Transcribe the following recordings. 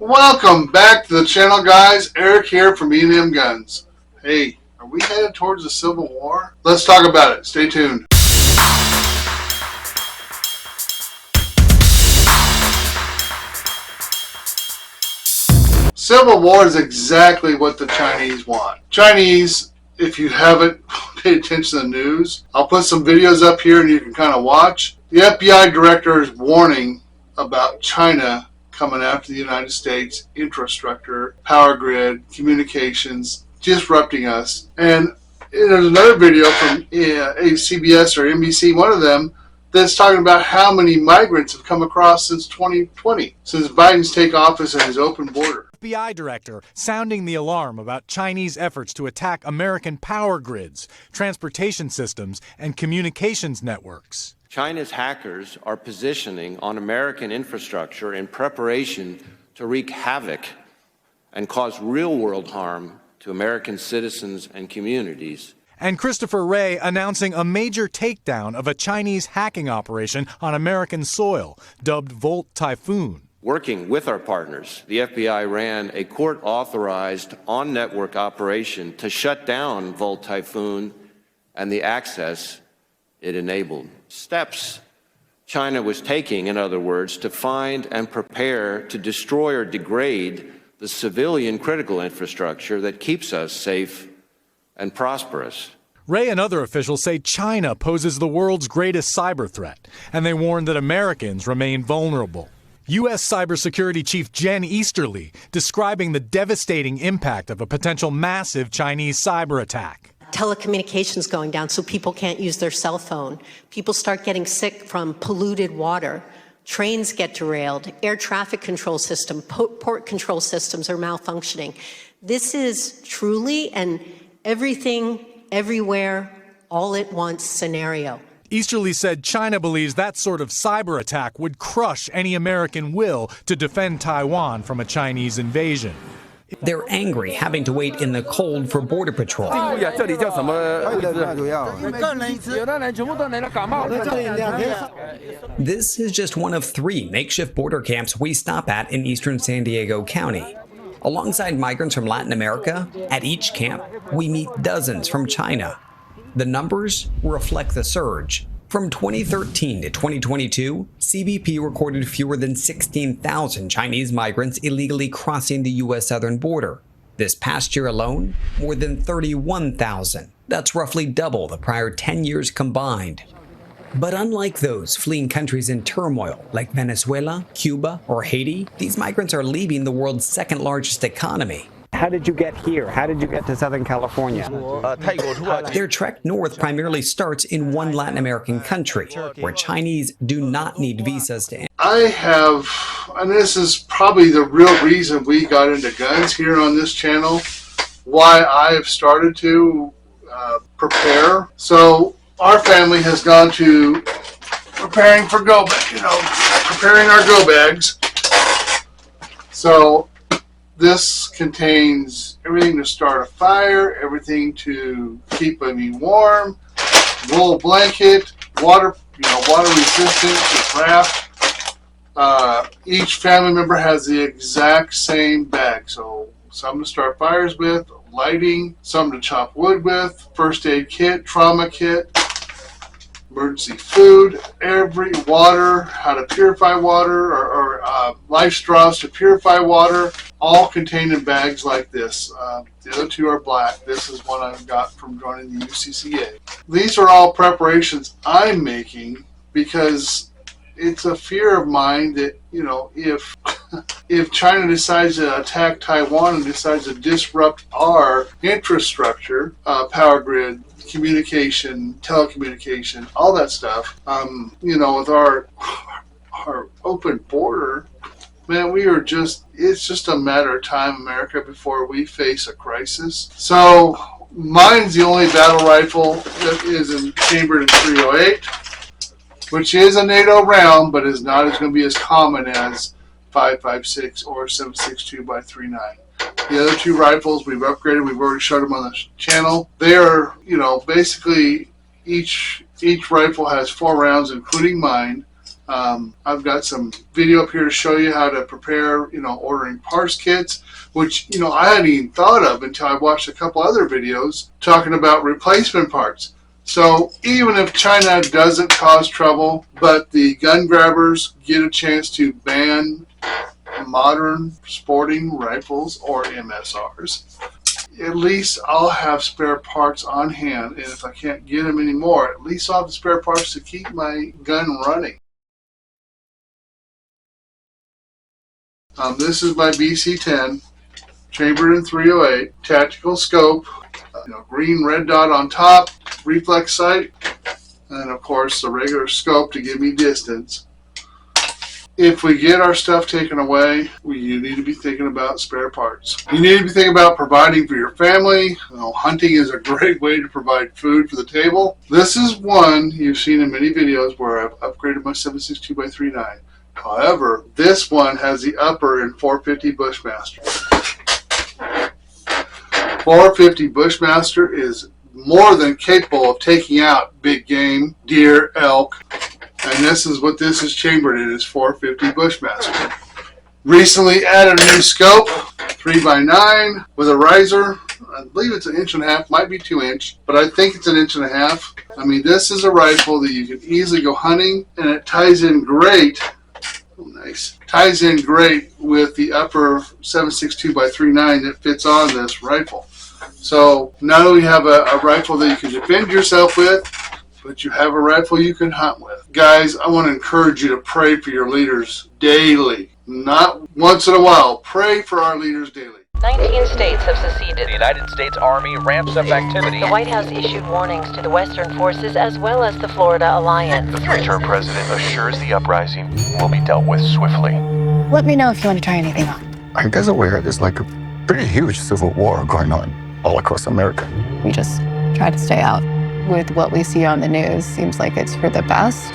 Welcome back to the channel, guys. Eric here from E&M Guns. Hey, are we headed towards a civil war? Let's talk about it. Stay tuned. Civil war is exactly what the Chinese want. Chinese, if you haven't paid attention to the news, I'll put some videos up here and you can kind of watch. The FBI director is warning about China coming after the United States infrastructure, power grid, communications, disrupting us. And there's another video from CBS or NBC, one of them, that's talking about how many migrants have come across since 2020, since Biden's take office and his open border. FBI director sounding the alarm about Chinese efforts to attack American power grids, transportation systems, and communications networks. China's hackers are positioning on American infrastructure in preparation to wreak havoc and cause real-world harm to American citizens and communities. And Christopher Wray announcing a major takedown of a Chinese hacking operation on American soil, dubbed Volt Typhoon. Working with our partners, the FBI ran a court-authorized on-network operation to shut down Volt Typhoon and the access it enabled. Steps China was taking, in other words, to find and prepare to destroy or degrade the civilian critical infrastructure that keeps us safe and prosperous. Wray and other officials say China poses the world's greatest cyber threat, and they warn that Americans remain vulnerable. U.S. Cybersecurity Chief Jen Easterly describing the devastating impact of a potential massive Chinese cyber attack. Telecommunications going down so people can't use their cell phone. People start getting sick from polluted water. Trains get derailed. Air traffic control system, port control systems are malfunctioning. This is truly an everything, everywhere, all at once scenario. Easterly said China believes that sort of cyber attack would crush any American will to defend Taiwan from a Chinese invasion. They're angry, having to wait in the cold for Border Patrol. This is just one of 3 makeshift border camps we stop at in eastern San Diego County. Alongside migrants from Latin America, at each camp, we meet dozens from China. The numbers reflect the surge. From 2013 to 2022, CBP recorded fewer than 16,000 Chinese migrants illegally crossing the U.S. southern border. This past year alone, more than 31,000. That's roughly double the prior 10 years combined. But unlike those fleeing countries in turmoil like Venezuela, Cuba, or Haiti, these migrants are leaving the world's second largest economy. How did you get here? How did you get to Southern California? Their trek north primarily starts in one Latin American country, where Chinese do not need visas to enter. I have, and this is probably the real reason we got into guns here on this channel, why I have started to prepare. So our family has gone to preparing for preparing our go bags. So this contains everything to start a fire, everything to keep me warm, wool blanket, water resistant, just wrapped. Each family member has the exact same bag. So some to start fires with, lighting, some to chop wood with, first aid kit, trauma kit, emergency food, every water, how to purify water, or life straws to purify water, all contained in bags like this. The other 2 are black. This is one I've got from joining the UCCA. These are all preparations I'm making because it's a fear of mine that, if China decides to attack Taiwan and decides to disrupt our infrastructure, power grid, communication, telecommunication, all that stuff, with our open border, man, it's just a matter of time, America, before we face a crisis. So mine's the only battle rifle that is chambered in .308, which is a NATO round, but is not going to be as common as 5.56 or 7.62 by 3.9. The other 2 rifles we've upgraded. We've already showed them on the channel. They are, basically each rifle has 4 rounds, including mine. I've got some video up here to show you how to prepare, ordering parts kits, which, I hadn't even thought of until I watched a couple other videos talking about replacement parts. So even if China doesn't cause trouble, but the gun grabbers get a chance to ban modern sporting rifles or MSRs, at least I'll have spare parts on hand, and if I can't get them anymore, at least I'll have the spare parts to keep my gun running. This is my BC-10, chambered in .308, tactical scope, green red dot on top, reflex sight, and of course the regular scope to give me distance. If we get our stuff taken away, you need to be thinking about spare parts. You need to be thinking about providing for your family. Hunting is a great way to provide food for the table. This is one you've seen in many videos where I've upgraded my 7.62x3.9. However, this one has the upper in 450 Bushmaster. 450 Bushmaster is more than capable of taking out big game, deer, elk, and this is what this is chambered in, is 450 Bushmaster. Recently added a new scope, 3x9 with a riser. I believe it's 1.5 inches, might be 2 inch, but I think it's 1.5 inches. I mean, this is a rifle that you can easily go hunting, and it ties in great. Oh, nice. Ties in great with the upper 7.62x3.9 that fits on this rifle. So not only have a rifle that you can defend yourself with, but you have a rifle you can hunt with. Guys, I want to encourage you to pray for your leaders daily. Not once in a while. Pray for our leaders daily. 19 states have seceded. The United States Army ramps up activity. The White House issued warnings to the Western forces as well as the Florida Alliance. The three-term president assures the uprising will be dealt with swiftly. Let me know if you want to try anything on. Are you guys aware there's like a pretty huge civil war going on all across America? We just try to stay out. With what we see on the news, seems like it's for the best.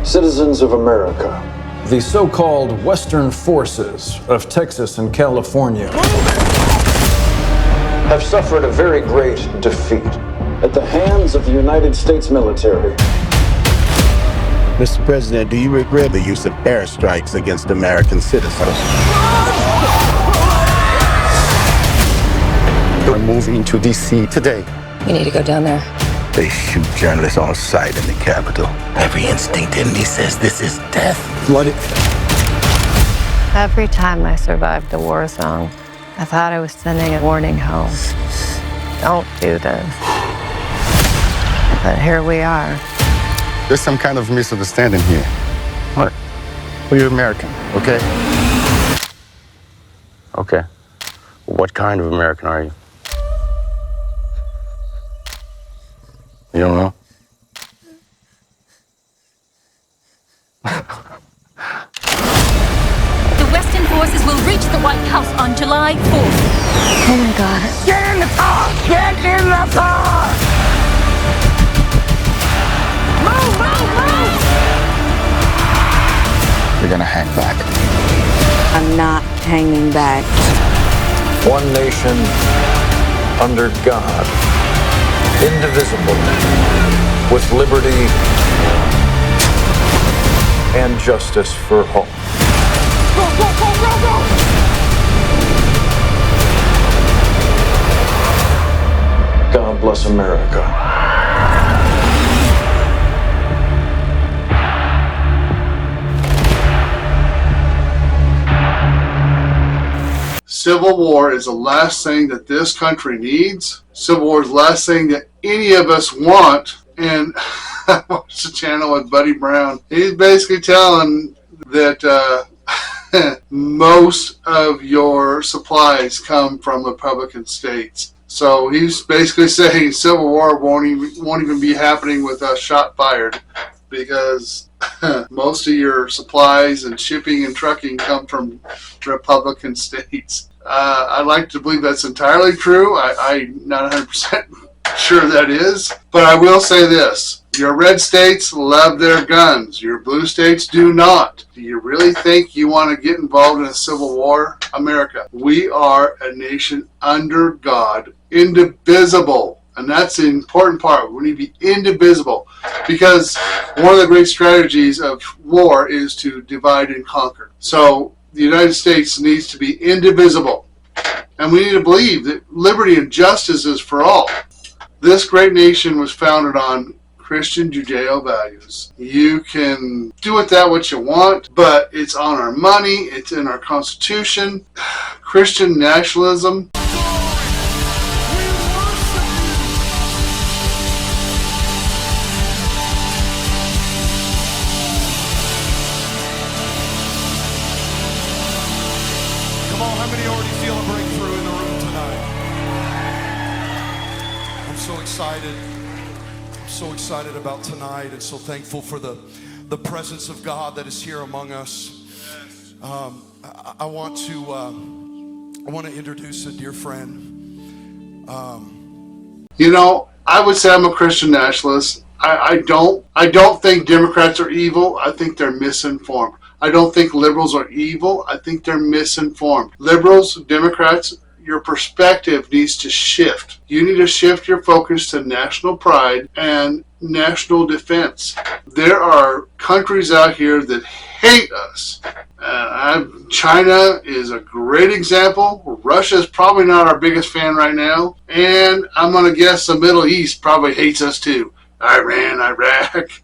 Citizens of America. The so-called Western forces of Texas and California have suffered a very great defeat at the hands of the United States military. Mr. President, do you regret the use of airstrikes against American citizens? We're moving to D.C. today. You need to go down there. They shoot journalists on sight in the Capitol. Every instinct in me says this is death. What? Every time I survived a war zone, I thought I was sending a warning home. Don't do this. But here we are. There's some kind of misunderstanding here. What? Well, you're American, okay? Okay. What kind of American are you? You don't know? The Western forces will reach the White House on July 4th. Oh my God. Get in the car! Get in the car! Move, move, move! You're gonna hang back. I'm not hanging back. one nation under God, indivisible, with liberty and justice for all. Go, go, go, go, go! God bless America. Civil war is the last thing that this country needs. Civil war is the last thing that any of us want. And I watched the channel with Buddy Brown. He's basically telling that most of your supplies come from Republican states. So he's basically saying Civil War won't even be happening with a shot fired, because most of your supplies and shipping and trucking come from Republican states. I'd like to believe that's entirely true. I'm not 100% sure that is. But I will say this. Your red states love their guns. Your blue states do not. Do you really think you want to get involved in a civil war? America, we are a nation under God, indivisible. And that's the important part. We need to be indivisible, because one of the great strategies of war is to divide and conquer. So the United States needs to be indivisible. And we need to believe that liberty and justice is for all. This great nation was founded on Christian Judeo values. You can do with that what you want, but it's on our money, it's in our Constitution. Christian nationalism. Come on, how many already feel a breakthrough in the room tonight? I'm so excited. I'm so excited about tonight and so thankful for the presence of God that is here among us. I want to introduce a dear friend. You know, I would say I'm a Christian nationalist. I don't think Democrats are evil. I think they're misinformed. I don't think liberals are evil. I think they're misinformed. Liberals, Democrats, your perspective needs to shift. You need to shift your focus to national pride and national defense. There are countries out here that hate us. China is a great example. Russia is probably not our biggest fan right now. And I'm going to guess the Middle East probably hates us too. Iran, Iraq,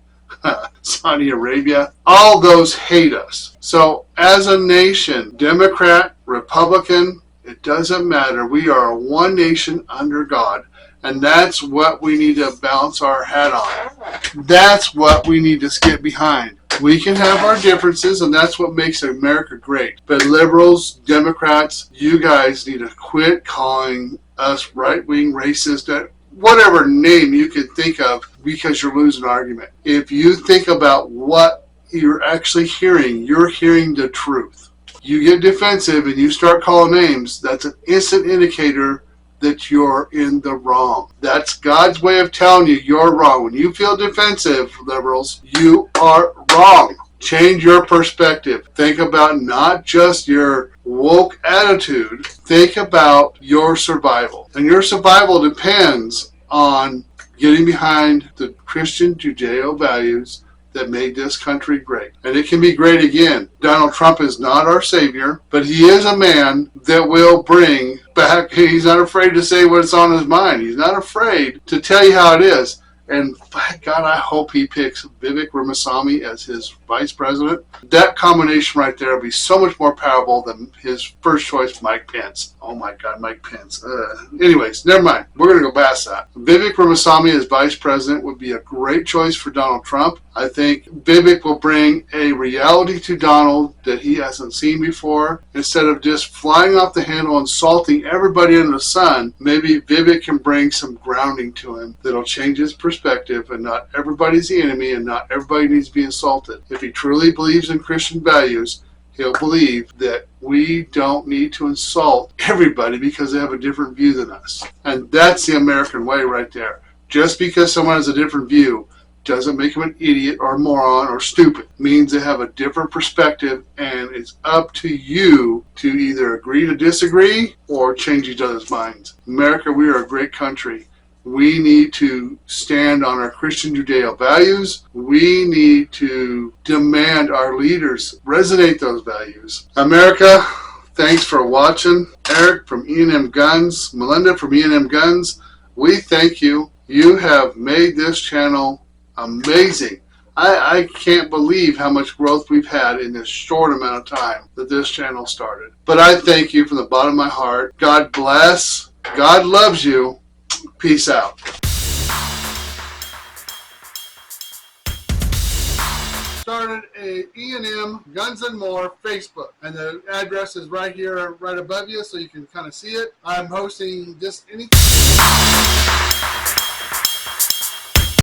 Saudi Arabia, all those hate us. So as a nation, Democrat, Republican, it doesn't matter. We are one nation under God. And that's what we need to balance our hat on. That's what we need to get behind. We can have our differences, and that's what makes America great. But liberals, Democrats, you guys need to quit calling us right-wing racist, whatever name you can think of, because you're losing an argument. If you think about what you're actually hearing, you're hearing the truth. You get defensive and you start calling names, that's an instant indicator that you're in the wrong. That's God's way of telling you you're wrong. When you feel defensive, liberals, you are wrong. Change your perspective. Think about not just your woke attitude. Think about your survival. And your survival depends on getting behind the Christian Judeo values that made this country great. And it can be great again. Donald Trump is not our savior, but he is a man that will bring back, he's not afraid to say what's on his mind. He's not afraid to tell you how it is. And by God, I hope he picks Vivek Ramaswamy as his vice president. That combination right there will be so much more powerful than his first choice, Mike Pence. Oh my God, Mike Pence. Anyways, never mind. We're going to go past that. Vivek Ramaswamy as vice president would be a great choice for Donald Trump. I think Vivek will bring a reality to Donald that he hasn't seen before. Instead of just flying off the handle, insulting everybody under the sun, maybe Vivek can bring some grounding to him that'll change his perspective, and not everybody's the enemy and not everybody needs to be insulted. If he truly believes in Christian values, he'll believe that we don't need to insult everybody because they have a different view than us. And that's the American way right there. Just because someone has a different view doesn't make them an idiot or moron or stupid. It means they have a different perspective, and it's up to you to either agree to disagree or change each other's minds. America, we are a great country. We need to stand on our Christian Judeo values. We need to demand our leaders resonate those values. America, thanks for watching. Eric from E&M Guns, Melinda from E&M Guns, we thank you. You have made this channel amazing. I can't believe how much growth we've had in this short amount of time that this channel started. But I thank you from the bottom of my heart. God bless. God loves you. Peace out. Started a E&M Guns and More Facebook, and the address is right here, right above you, so you can kind of see it. I'm hosting just anything.